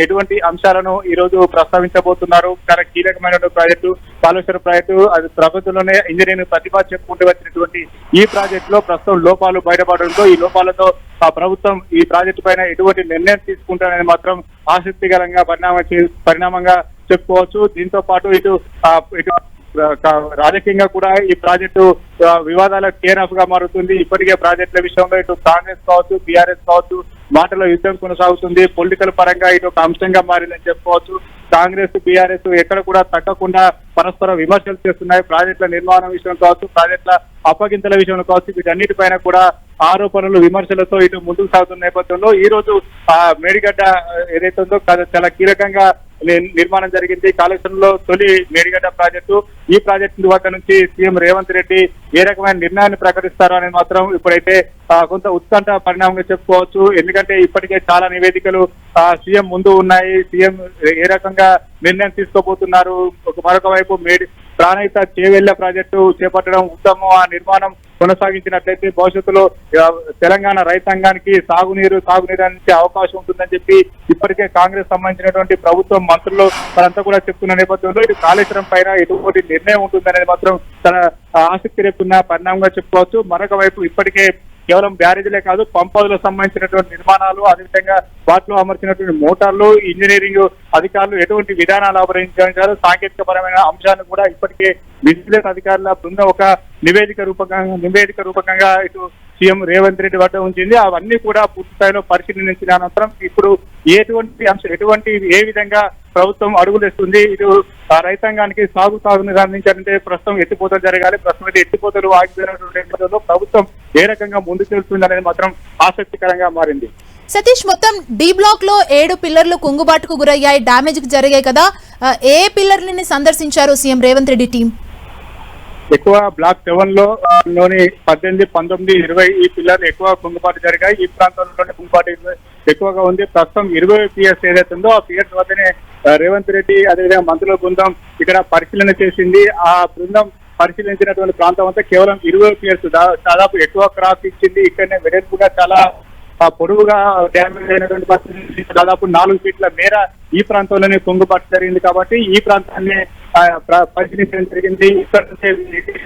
ఎటువంటి అంశాలను ఈ రోజు ప్రస్తావించబోతున్నారు? చాలా కీలకమైన ప్రాజెక్టు, కాళేశ్వరం ప్రాజెక్టు, అది ప్రభుత్వంలోనే ఇంజనీరింగ్ ప్రతిభ చెప్పుకుంటూ వచ్చినటువంటి ఈ ప్రాజెక్ట్ లో ప్రస్తుతం లోపాలు బయటపడడంతో ఈ లోపాలతో ఆ ప్రభుత్వం ఈ ప్రాజెక్టు పైన ఎటువంటి నిర్ణయం తీసుకుంటారని మాత్రం ఆసక్తికరంగా పరిణామంగా చెప్పుకోవచ్చు. దీంతో పాటు ఇటు రాజకీయంగా కూడా ఈ ప్రాజెక్టు వివాదాల కేరాఫ్ గా మారుతుంది. ఇప్పటికే ప్రాజెక్టుల విషయంలో ఇటు కాంగ్రెస్ కావచ్చు, బీఆర్ఎస్ కావచ్చు, మాటల యుద్ధం కొనసాగుతుంది. పొలిటికల్ పరంగా ఇటు ఒక అంశంగా మారిందని చెప్పుకోవచ్చు. కాంగ్రెస్, బీఆర్ఎస్ ఎక్కడ కూడా తగ్గకుండా పరస్పర విమర్శలు చేస్తున్నాయి. ప్రాజెక్టుల నిర్మాణం విషయం కావచ్చు, ప్రాజెక్టుల అప్పగింతల విషయంలో కావచ్చు, వీటన్నిటిపైన కూడా ఆరోపణలు, విమర్శలతో ఇటు ముందుకు సాగుతున్న నేపథ్యంలో ఈ రోజు మేడిగడ్డ ఏదైతే ఉందో చాలా కీలకంగా నిర్మాణం జరిగింది. కాళేశ్వరంలో తొలి మేడిగడ్డ ప్రాజెక్టు, ఈ ప్రాజెక్టు వద్ద నుంచి సీఎం రేవంత్ రెడ్డి ఏ రకమైన నిర్ణయాన్ని ప్రకటిస్తారో అనేది మాత్రం ఇప్పుడైతే కొంత ఉత్కంఠ పరిణామంగా చెప్పుకోవచ్చు. ఎందుకంటే ఇప్పటికే చాలా నివేదికలు సీఎం ముందు ఉన్నాయి. సీఎం ఏ రకంగా నిర్ణయం తీసుకోబోతున్నారు? మరొక వైపు ప్రాణహిత చేవెళ్ల ప్రాజెక్టు చేపట్టడం ఉత్తమం, ఆ నిర్మాణం కొనసాగించినట్లయితే భవిష్యత్తులో తెలంగాణ రైతాంగానికి సాగునీరు అందించే అవకాశం ఉంటుందని చెప్పి ఇప్పటికే కాంగ్రెస్ సంబంధించినటువంటి ప్రభుత్వం మంత్రులు వారంతా కూడా చెప్తున్న నేపథ్యంలో ఇది కాళేశ్వరం పైన ఎటువంటి నిర్ణయం ఉంటుందనేది మాత్రం చాలా ఆసక్తి రేపున్న పరిణామంగా చెప్పుకోవచ్చు. మరొక వైపు ఇప్పటికే కేవలం బ్యారేజీలే కాదు, పంపులకు సంబంధించినటువంటి నిర్మాణాలు, అదేవిధంగా వాటిలో అమర్చినటువంటి మోటార్లు, ఇంజనీరింగ్ అధికారులు ఎటువంటి విధానాలు అవలంబించారు, సాంకేతిక పరమైన అంశాన్ని కూడా ఇప్పటికే విజిలెన్స్ అధికారుల బృందం ఒక నివేదిక రూపకంగా ఇటు సీఎం రేవంత్ రెడ్డి వద్ద ఉంచింది. అవన్నీ కూడా పూర్తి స్థాయిలో పరిశీలించిన అనంతరం ఇప్పుడు ఏ విధంగా ప్రభుత్వం అడుగులేస్తుంది, ఇటు రైతాంగానికి సాగునీరు అందించాలంటే ప్రస్తుతం ఎత్తిపోతలు జరగాలి. ప్రస్తుతం అయితే ఎత్తిపోతలు ఆగిపోయినటువంటి నేపథ్యంలో ప్రభుత్వం ఏ రకంగా ముందుకు వెళ్తుంది అనేది మాత్రం ఆసక్తికరంగా మారింది. సతీష్, మొత్తం డి బ్లాక్ లో 7 పిల్లర్లు కుంగుబాటుకు గురయ్యాయి, డామేజ్ కి జరిగాయి కదా. ఏ పిల్లర్లని సందర్శించారు సీఎం రేవంత్ రెడ్డి టీం? ఎక్కువ బ్లాక్ 7 లోని 18, 19, 20 ఈ పిల్లర్లు ఎక్కువ కుంగుబాటు జరిగాయి. ఈ ప్రాంతంలోనే కుంగుబాటు ఎక్కువగా ఉంది. ప్రస్తుతం 20 పిఎస్ ఏదైతే ఉందో ఆ పిఎస్ వద్దనే రేవంత్ రెడ్డి అదేవిధంగా మంత్రుల బృందం ఇక్కడ పరిశీలన చేసింది. ఆ బృందం పరిశీలించినటువంటి ప్రాంతం అంతా కేవలం 20 పిఎస్ దాదాపు ఎక్కువ క్రాస్ ఇచ్చింది. ఇక్కడనే వెడల్పుగా చాలా పొడవుగా డ్యామేజ్ అయినటువంటి పరిస్థితి, దాదాపు 4 ఫీట్ల మేర ఈ ప్రాంతంలోనే కుంగుబాటు జరిగింది. కాబట్టి ఈ ప్రాంతాన్ని పరిశీలించడం జరిగింది. ఇక్కడ నుంచి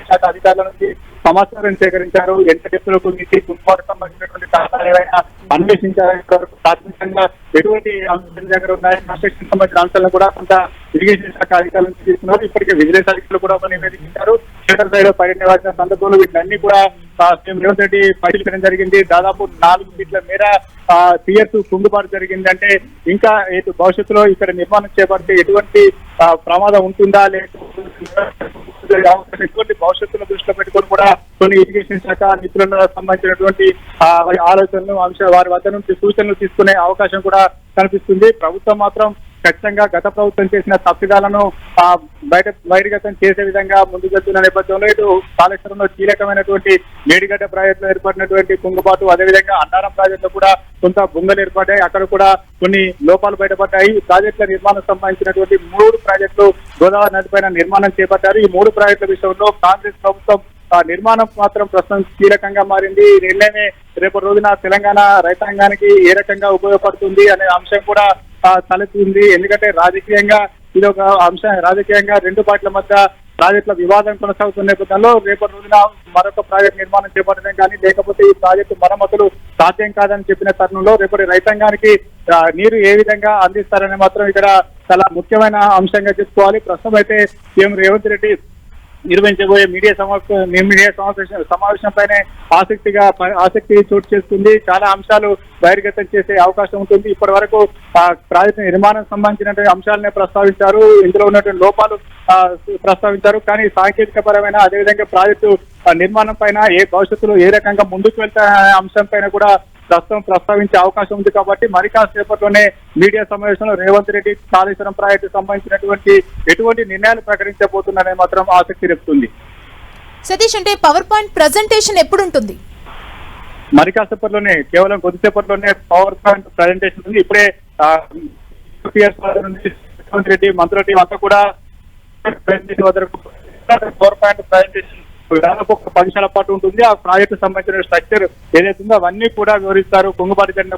శాఖ అధికారుల నుంచి సమాచారం సేకరించారు. ఎంత డెప్తులకు కుంగుబాటు సంబంధించినటువంటి కారణాలు ఏవైనా అన్వేషించారు. ప్రాథమికంగా ఎటువంటి అంశాల దగ్గర ఉన్నాయి, కన్స్ట్రక్షన్ సంబంధించిన అంశాలను కూడా కొంత ఇరిగేషన్ శాఖ అధికారుల నుంచి తీసుకున్నారు. ఇప్పటికే విజిలెన్స్ అధికారులు కూడా నివేదించారు. క్షేత్ర స్థాయిలో పర్యటన సందర్భంలో వీటిని కూడా సీఎం రేవంత్ రెడ్డి పరిశీలించడం జరిగింది. దాదాపు 4 ఫీట్ల మేర పియర్స్ కుంగుబాటు జరిగింది. అంటే ఇంకా భవిష్యత్తులో ఇక్కడ నిర్మాణం చేపడితే ఎటువంటి ప్రమాదం ఉంటుందా ఎటువంటి భవిష్యత్తులో దృష్టిలో పెట్టుకొని కూడా కొన్ని ఇరిగేషన్ శాఖ నిధులకు సంబంధించినటువంటి ఆలోచనలు వారి వద్ద నుంచి సూచనలు తీసుకునే అవకాశం కూడా కనిపిస్తుంది. ప్రభుత్వం మాత్రం ఖచ్చితంగా గత ప్రభుత్వం చేసిన తప్పిదాలను బహిర్గతం చేసే విధంగా ముందుకు వెళ్తున్న నేపథ్యంలో ఇటు కాళేశ్వరంలో కీలకమైనటువంటి మేడిగడ్డ ప్రాజెక్టులో ఏర్పడినటువంటి కుంగుబాటు, అదేవిధంగా అన్నారం ప్రాజెక్టులో కూడా కొంత బొంగలు ఏర్పడ్డాయి. అక్కడ కూడా కొన్ని లోపాలు బయటపడ్డాయి. ఈ ప్రాజెక్టుల నిర్మాణం సంబంధించినటువంటి 3 ప్రాజెక్టులు గోదావరి నదిపైన నిర్మాణం చేపట్టారు. ఈ 3 ప్రాజెక్టుల విషయంలో కాంగ్రెస్ ప్రభుత్వం నిర్మాణం మాత్రం ప్రస్తుతం కీలకంగా మారింది. ఈ నిర్ణయమే రేపటి రోజున తెలంగాణ రైతాంగానికి ఏ రకంగా ఉపయోగపడుతుంది అనే అంశం కూడా తలెత్తుంది. ఎందుకంటే రాజకీయంగా ఇది ఒక అంశం, రాజకీయంగా 2 పార్టీల మధ్య ప్రాజెక్టుల వివాదం కొనసాగుతున్న నేపథ్యంలో రేపటి రోజున మరొక ప్రాజెక్టు నిర్మాణం చేపట్టడం కానీ లేకపోతే ఈ ప్రాజెక్టు మరమ్మతులు సాధ్యం కాదని చెప్పిన తరుణంలో రేపటి రైతాంగానికి నీరు ఏ విధంగా అందిస్తారని మాత్రం ఇక్కడ చాలా ముఖ్యమైన అంశంగా చెప్పుకోవాలి. ప్రస్తుతం అయితే సీఎం రేవంత్ రెడ్డి నిర్వహించబోయే మీడియా సమావేశంపైనే ఆసక్తి చోటు చేసుకుంది. చాలా అంశాలు బహిర్గతం చేసే అవకాశం ఉంటుంది. ఇప్పటి వరకు ప్రాజెక్టు నిర్మాణం సంబంధించినటువంటి అంశాలనే ప్రస్తావించారు, ఇందులో ఉన్నటువంటి లోపాలు ప్రస్తావించారు. కానీ సాంకేతిక పరమైన అదేవిధంగా ప్రాజెక్టు నిర్మాణం పైన భవిష్యత్తులో ఏ రకంగా ముందుకు వెళ్తారనే అంశం పైన కూడా ప్రస్తుతం ప్రస్తావించే అవకాశం ఉంది. కాబట్టి మరి కాసేపట్లోనే మీడియా సమావేశంలో రేవంత్ రెడ్డి కాళేశ్వరం ప్రాజెక్టు సంబంధించినటువంటి ఎటువంటి నిర్ణయాలు ప్రకటించబోతున్నారని మాత్రం ఆసక్తి రేపుతుంది. సతీష్, అంటే పవర్ పాయింట్ ప్రజెంటేషన్ ఎప్పుడు ఉంటుంది? మరి కాసేపట్లోనే, కేవలం కొద్దిసేపట్లోనే పవర్ పాయింట్ ప్రజెంటేషన్ ఉంది. ఇప్పుడే రేవంత్ రెడ్డి మంత్రుల టీం అంతా కూడా పవర్ పాయింట్ ప్రజెంటేషన్ దాదాపు ఒక 10 నిమిషాల పాటు ఉంటుంది. ఆ ప్రాజెక్టు సంబంధించిన స్ట్రక్చర్ ఏదైతే ఉందో అవన్నీ కూడా వివరిస్తారు. కుంగుబాటి జెండా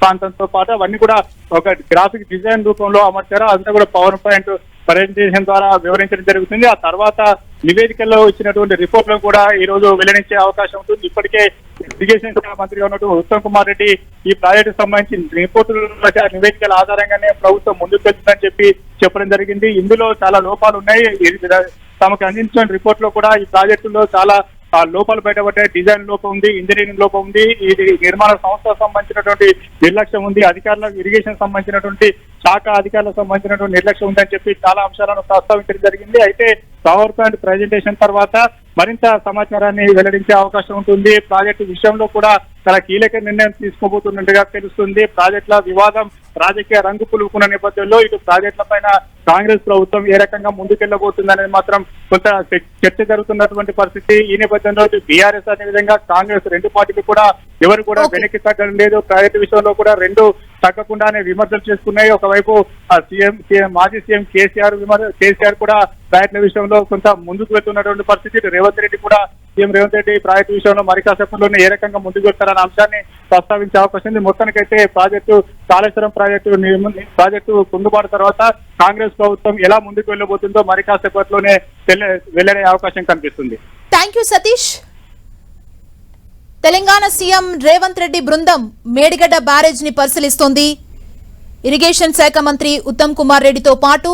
ప్రాంతంతో పాటు అవన్నీ కూడా ఒక గ్రాఫిక్ డిజైన్ రూపంలో అమర్చారు. అదంతా కూడా పవర్ పాయింట్ ప్రజెంటేషన్ ద్వారా వివరించడం జరుగుతుంది. ఆ తర్వాత నివేదికల్లో ఇచ్చినటువంటి రిపోర్ట్లను కూడా ఈ రోజు వెల్లడించే అవకాశం ఉంటుంది. ఇప్పటికే ఇరిగేషన్ శాఖ మంత్రిగా ఉన్నటువంటి ఉత్తమ్ కుమార్ రెడ్డి ఈ ప్రాజెక్టు సంబంధించిన రిపోర్టుల నివేదికల ఆధారంగానే ప్రభుత్వం ముందుకు వెళ్తుందని చెప్పడం జరిగింది. ఇందులో చాలా లోపాలు ఉన్నాయి. తమకు అందించిన రిపోర్ట్ లో కూడా ఈ ప్రాజెక్టులో చాలా లోపాలు బయటపడ్డాయి. డిజైన్ లోపం ఉంది, ఇంజనీరింగ్ లోపం ఉంది, ఇది నిర్మాణ సంస్థ సంబంధించినటువంటి నిర్లక్ష్యం ఉంది, అధికారులకు ఇరిగేషన్ సంబంధించినటువంటి శాఖ అధికారులకు సంబంధించినటువంటి నిర్లక్ష్యం ఉందని చెప్పి చాలా అంశాలను ప్రస్తావించడం జరిగింది. అయితే పవర్ పాయింట్ ప్రజెంటేషన్ తర్వాత మరింత సమాచారాన్ని వెల్లడించే అవకాశం ఉంటుంది. ప్రాజెక్టు విషయంలో కూడా చాలా కీలక నిర్ణయం తీసుకోబోతున్నట్టుగా తెలుస్తుంది. ప్రాజెక్టుల వివాదం రాజకీయ రంగు పులుకున్న నేపథ్యంలో ఇటు ప్రాజెక్టుల పైన కాంగ్రెస్ ప్రభుత్వం ఏ రకంగా ముందుకెళ్లబోతుందనేది మాత్రం కొంత చర్చ జరుగుతున్నటువంటి పరిస్థితి. ఈ నేపథ్యంలో బీఆర్ఎస్ అనే విధంగా కాంగ్రెస్ రెండు పార్టీలు కూడా ఎవరు కూడా వెనక్కి తగ్గడం లేదు. ప్రాజెక్టు విషయంలో కూడా రెండు తగ్గకుండానే విమర్శలు చేసుకున్నాయి. ఒకవైపు మాజీ సీఎం కేసీఆర్ కూడా ప్రాజెక్టుల విషయంలో కొంత ముందుకు వెళ్తున్నటువంటి పరిస్థితి. రేవంత్ రెడ్డి కూడా సీఎం రేవంత్ రెడ్డి ప్రాజెక్టు విషయంలో మరి కాసేపట్లోనే ఏ రకంగా ముందుకు వెళ్తారనే అంశాన్ని ప్రస్తావించే అవకాశం ఉంది. మొత్తానికైతే కాళేశ్వరం ప్రాజెక్టు కుంగుబాటు తర్వాత కాంగ్రెస్ ప్రభుత్వం ఎలా ముందుకు వెళ్ళబోతుందో మరి కాసేపట్లోనే వెల్లడే అవకాశం కనిపిస్తుంది. Thank you Satish. Telangana CM Revanth Reddy బృందం మేడిగడ్డ బ్యారేజ్ ని పరిశీలిస్తోంది. ఇరిగేషన్ శాఖ మంత్రి ఉత్తమ్ కుమార్ రెడ్డితో పాటు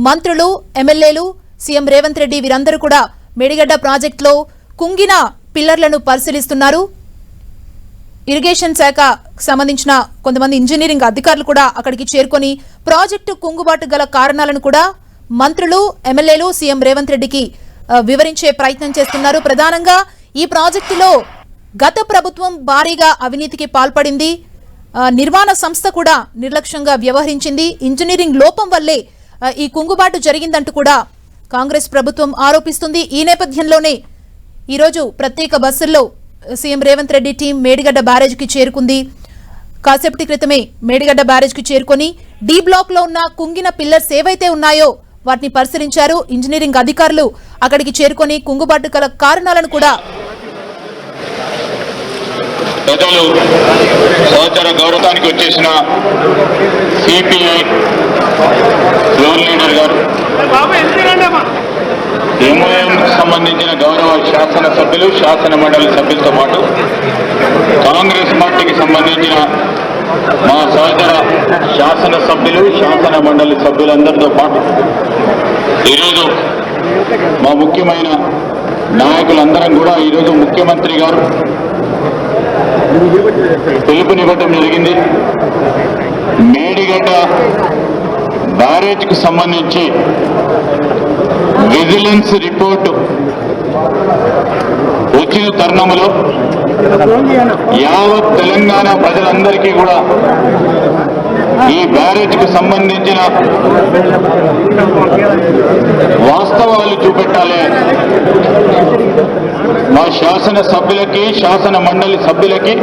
మంత్రులు, ఎమ్మెల్యేలు, సీఎం రేవంత్ రెడ్డి వీరందరూ కూడా మేడిగడ్డ ప్రాజెక్టులో కుంగిన పిల్లర్లను పరిశీలిస్తున్నారు. ఇరిగేషన్ శాఖ సంబంధించిన కొంతమంది ఇంజనీరింగ్ అధికారులు కూడా అక్కడికి చేరుకొని ప్రాజెక్టు కుంగుబాటు గల కారణాలను కూడా మంత్రులు, ఎమ్మెల్యేలు సీఎం రేవంత్ రెడ్డికి వివరించే ప్రయత్నం చేస్తున్నారు. ప్రధానంగా ఈ ప్రాజెక్టులో గత ప్రభుత్వం భారీగా అవినీతికి పాల్పడింది, నిర్మాణ సంస్థ కూడా నిర్లక్ష్యంగా వ్యవహరించింది, ఇంజనీరింగ్ లోపం వల్లే ఈ కుంగుబాటు జరిగిందంటూ కూడా కాంగ్రెస్ ప్రభుత్వం ఆరోపిస్తుంది. ఈ నేపథ్యంలోనే ఈరోజు ప్రత్యేక బస్సుల్లో సీఎం రేవంత్ రెడ్డి టీం మేడిగడ్డ బ్యారేజ్కి చేరుకుంది. కాసేపటి క్రితమే మేడిగడ్డ బ్యారేజ్కి చేరుకొని డి బ్లాక్ లో ఉన్న కుంగిన పిల్లర్స్ ఏవైతే ఉన్నాయో వాటిని పరిశీలించారు. ఇంజనీరింగ్ అధికారులు అక్కడికి చేరుకొని కుంగుబాటు గల కారణాలను కూడా ప్రజలు సహచర గౌరవానికి వచ్చేసిన సిపిఐ ఫ్లోర్ లీడర్ గారు, ఎంఐఎం సంబంధించిన గౌరవ శాసనసభ్యులు, శాసన మండలి సభ్యులతో పాటు కాంగ్రెస్ పార్టీకి సంబంధించిన మా సహచర శాసనసభ్యులు, శాసన మండలి సభ్యులందరితో పాటు ఈరోజు మా ముఖ్యమైన నాయకులందరం కూడా ఈరోజు ముఖ్యమంత్రి గారు పిలుపునివ్వడం జరిగింది. మేడిగడ్డ బ్యారేజ్కు సంబంధించి విజిలెన్స్ రిపోర్టు వచ్చిన తరుణంలో యావత్ తెలంగాణ ప్రజలందరికీ కూడా ఈ బ్యారేజ్కు సంబంధించిన వాస్తవాలు చూపెట్టాలి. మా శాసన సభ్యులకి, శాసన మండలి సభ్యులకి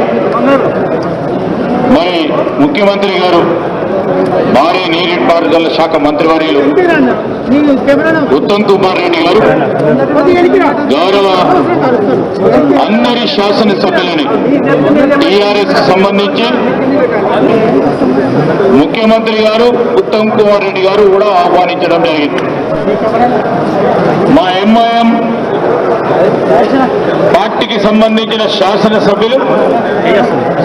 మరి ముఖ్యమంత్రి గారు భారీ నీటిపారుదల శాఖ మంత్రివర్యులు ఉత్తమ్ కుమార్ రెడ్డి గారు గౌరవ అందరి శాసనసభ్యులని టీఆర్ఎస్ సంబంధించి ముఖ్యమంత్రి గారు ఉత్తమ్ కుమార్ రెడ్డి గారు కూడా ఆహ్వానించడం జరిగింది. మా ఎంఐఎం పార్టీకి సంబంధించిన శాసనసభ్యులు,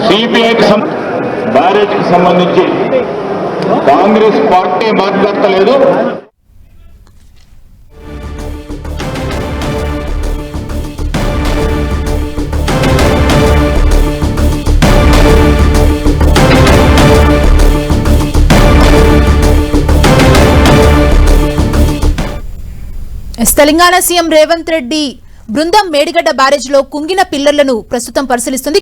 సిపిఐకి బ్యారేజ్కి సంబంధించి కాంగ్రెస్ పార్టీ మాట్లాడతలేదు. తెలంగాణ సీఎం రేవంత్ రెడ్డి బృందం మేడిగడ్డ బ్యారేజ్ లో కుంగిన పిల్లర్లను ప్రస్తుతం పరిశీలిస్తుంది.